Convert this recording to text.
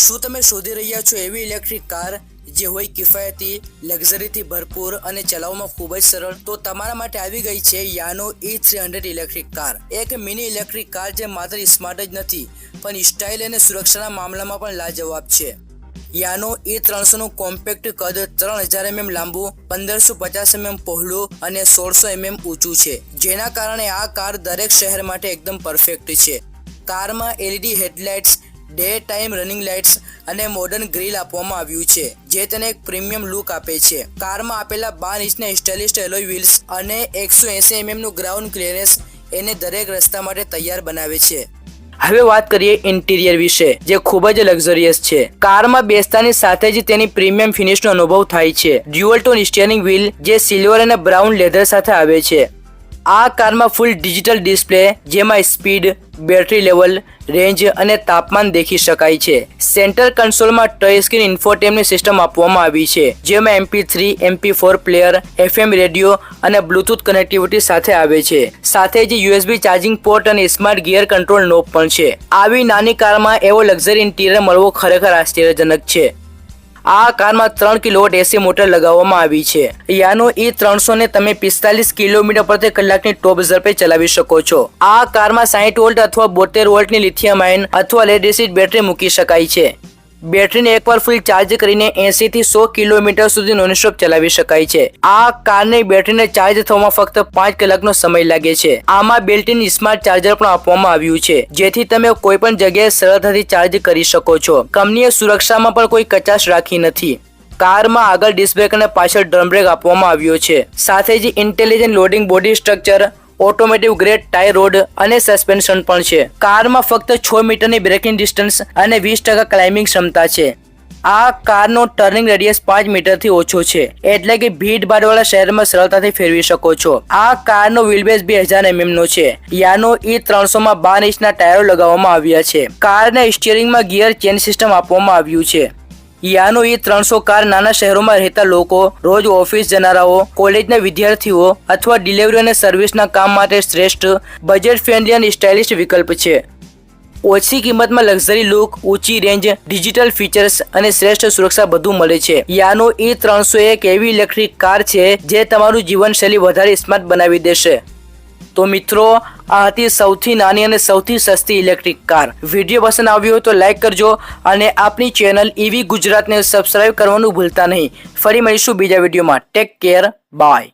શું તમે શોધી રહ્યા છો એવી ઇલેક્ટ્રિક કાર જે હોય કિફાયતી, લક્ઝરીથી ભરપૂર અને ચલાવવામાં ખૂબ જ સરળ? તો તમારા માટે આવી ગઈ છે યાનો E300 ઇલેક્ટ્રિક કાર, એક મિની ઇલેક્ટ્રિક કાર જે માત્ર સ્માર્ટ જ નથી પણ સ્ટાઇલ અને સુરક્ષાના મામલામાં પણ લાજવાબ છે. યાનો E300 નું કોમ્પેક્ટ કદ 3000 mm લાંબુ, 1550 mm પહોળું અને 1600 mm ઊંચું છે, જેના કારણે આ કાર દરેક શહેર માટે એકદમ પરફેક્ટ છે. કારમાં LED headlights, day time running lights અને મોડર્ન ગ્રીલ આપવામાં આવ્યું છે, જે તેને એક પ્રીમિયમ લુક આપે છે. કારમાં આપેલા 12 ઇંચના સ્ટાઇલિશ એલોય વ્હીલ્સ અને 180 mm નું ગ્રાઉન્ડ ક્લિયરન્સ એને દરેક રસ્તા માટે તૈયાર બનાવે છે. હવે વાત કરીએ ઇન્ટિરિયર વિશે, જે ખૂબ જ લક્ઝરિયસ છે. કારમાં બેસતાની સાથે જ તેની પ્રીમિયમ ફિનિશનો અનુભવ થાય છે. ડ્યુઅલ ટોન સ્ટીયરિંગ વ્હીલ જે સિલ્વર અને બ્રાઉન લેધર સાથે આવે છે. આ કારમાં ફૂલ ડિજિટલ ડિસ્પ્લે જેમાં સ્પીડ, બેટરી લેવલ, રેન્જ અને તાપમાન દેખી શકાય છે. સેન્ટર કન્સોલમાં ટચ સ્ક્રીન ઇન્ફોટેનમેન્ટ સિસ્ટમ આપવામાં આવી છે, જેમાં MP3, MP4 player, FM radio અને બ્લૂટૂથ કનેક્ટિવિટી સાથે આવે છે. સાથે જ USB ચાર્જિંગ પોર્ટ અને સ્માર્ટ ગિયર કંટ્રોલ નોબ પણ છે. આવી નાની કારમાં એવો લક્ઝરી ઇન્ટિરિયર મળવો ખરેખર આશ્ચર્યજનક છે. આ કારમાં 3 કિલોવોટ AC મોટર લગાવવામાં આવી છે. યાનો E300 ને તમે 45 કિલોમીટર પ્રતિ કલાકની ટોપ ઝડપે ચલાવી શકો છો. આ કારમાં 60 વોલ્ટ અથવા 72 વોલ્ટની લિથિયમ આયન અથવા લેડ એસિડ બેટરી મૂકી શકાય છે. બેટરીને એકવાર ફૂલ ચાર્જ કરીને 80 થી 100 કિલોમીટર સુધી નોનસ્ટોપ ચલાવી શકાય છે. આ કારની બેટરીને ચાર્જ થવામાં ફક્ત 5 કલાકનો સમય લાગે છે. આમાં બિલ્ટ-ઇન સ્માર્ટ ચાર્જર પણ આપવામાં આવ્યું છે, જેથી તમે કોઈ પણ જગ્યાએ સરળતાથી ચાર્જ કરી શકો છો. કંપનીએ સુરક્ષામાં પણ કોઈ કચાશ રાખી નથી. કારમાં આગળ ડિસ્ક બ્રેક અને પાછળ ડ્રમ બ્રેક આપવામાં આવ્યો છે. સાથે જ intelligent loading body structure, automatic grade tyre road અને સસ્પેન્શન પણ છે. કારમાં ફક્ત 6 મીટરની બ્રેકિંગ ડિસ્ટન્સ અને 20% ક્લાઇમ્બિંગ ક્ષમતા છે. આ કારનો ટર્નિંગ રેડિયસ 5 મીટરથી ઓછો છે, એટલે કે ભીડભાડવાળા શહેરમાં સરળતાથી ફેરવી શકો છો. આ કારનો વ્હીલબેઝ 2000 mm નો છે. યાનો E300 માં 12 ઇંચના ટાયરો લગાવવામાં આવ્યા છે. કારના સ્ટીયરિંગમાં ગિયર ચેન સિસ્ટમ આપવામાં આવ્યું છે. યાનો E300 કાર નાના શહેરોમાં રહેતા લોકો, રોજ ઓફિસ જનારાઓ, કોલેજના વિદ્યાર્થીઓ અથવા ડિલિવરી અને સર્વિસના કામ માટે શ્રેષ્ઠ, બજેટ ફ્રેન્ડલી અને સ્ટાઇલિશ વિકલ્પ છે. ઓછી કિંમતમાં લક્ઝરી લુક, ઊંચી રેન્જ, ડિજિટલ ફીચર્સ અને શ્રેષ્ઠ સુરક્ષા બધું મળે છે. યાનો E300 એક એવી ઇલેક્ટ્રિક કાર છે જે તમારું જીવનશૈલી વધારે સ્માર્ટ બનાવી દેશે. તો મિત્રો, આ હતી સૌથી નાની અને સૌથી સસ્તી ઇલેક્ટ્રિક કાર. વિડીયો પસંદ આવ્યો હોય તો લાઈક કરજો અને આપણી ચેનલ EV ગુજરાતને સબસ્ક્રાઇબ કરવાનું ભૂલતા નહીં. ફરી મળીશું બીજા વિડીયોમાં. Take care, by.